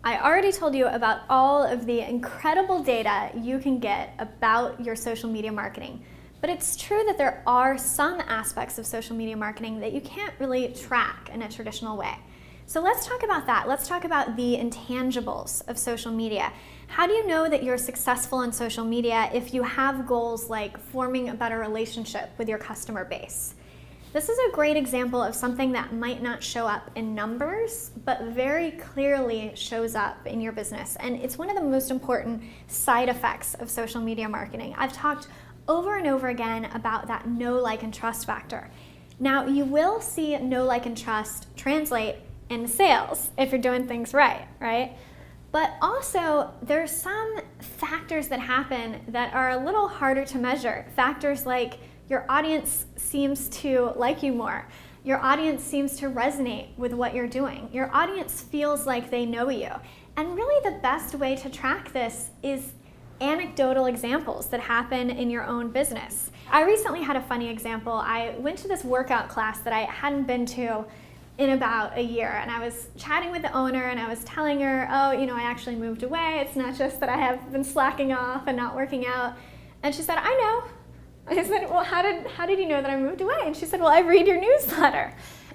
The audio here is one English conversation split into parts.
I already told you about all of the incredible data you can get about your social media marketing. But it's true that there are some aspects of social media marketing that you can't really track in a traditional way. So let's talk about that. Let's talk about the intangibles of social media. How do you know that you're successful in social media if you have goals like forming a better relationship with your customer base? This is a great example of something that might not show up in numbers, but very clearly shows up in your business. And it's one of the most important side effects of social media marketing. I've talked over and over again about that know, like, and trust factor. Now, you will see know, like, and trust translate in sales if you're doing things right? But also, there's some factors that happen that are a little harder to measure. Factors like your audience seems to like you more. Your audience seems to resonate with what you're doing. Your audience feels like they know you. And really the best way to track this is anecdotal examples that happen in your own business. I recently had a funny example. I went to this workout class that I hadn't been to in about a year, and I was chatting with the owner and I was telling her, oh, I actually moved away. It's not just that I have been slacking off and not working out. And she said, I know. I said, well, how did you know that I moved away? And she said, well, I read your newsletter.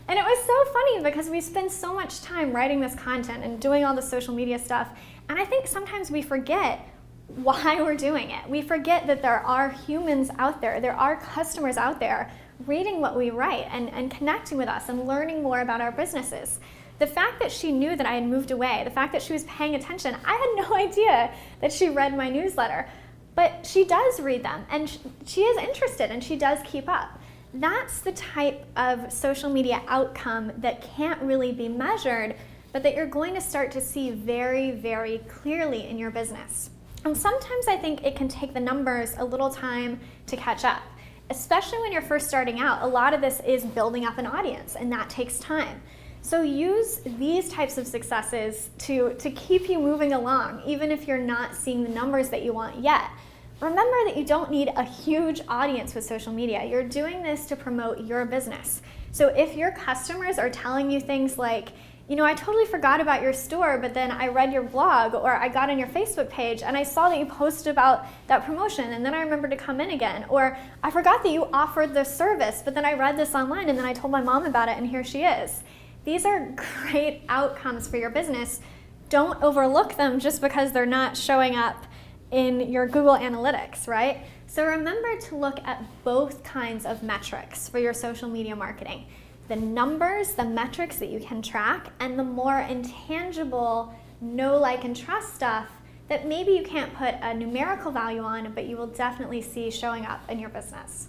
And it was so funny because we spend so much time writing this content and doing all the social media stuff. And I think sometimes we forget why we're doing it. We forget that there are humans out there are customers out there reading what we write and connecting with us and learning more about our businesses. The fact that she knew that I had moved away, the fact that she was paying attention, I had no idea that she read my newsletter. But she does read them, and she is interested, and she does keep up. That's the type of social media outcome that can't really be measured, but that you're going to start to see very, very clearly in your business. And sometimes I think it can take the numbers a little time to catch up. Especially when you're first starting out, a lot of this is building up an audience, and that takes time. So use these types of successes to keep you moving along, even if you're not seeing the numbers that you want yet. Remember that you don't need a huge audience with social media. You're doing this to promote your business. So if your customers are telling you things like, I totally forgot about your store, but then I read your blog, or I got on your Facebook page and I saw that you posted about that promotion, and then I remembered to come in again, or I forgot that you offered this service, but then I read this online and then I told my mom about it and here she is. These are great outcomes for your business. Don't overlook them just because they're not showing up in your Google Analytics, right? So remember to look at both kinds of metrics for your social media marketing. The numbers, the metrics that you can track, and the more intangible know, like, and trust stuff that maybe you can't put a numerical value on, but you will definitely see showing up in your business.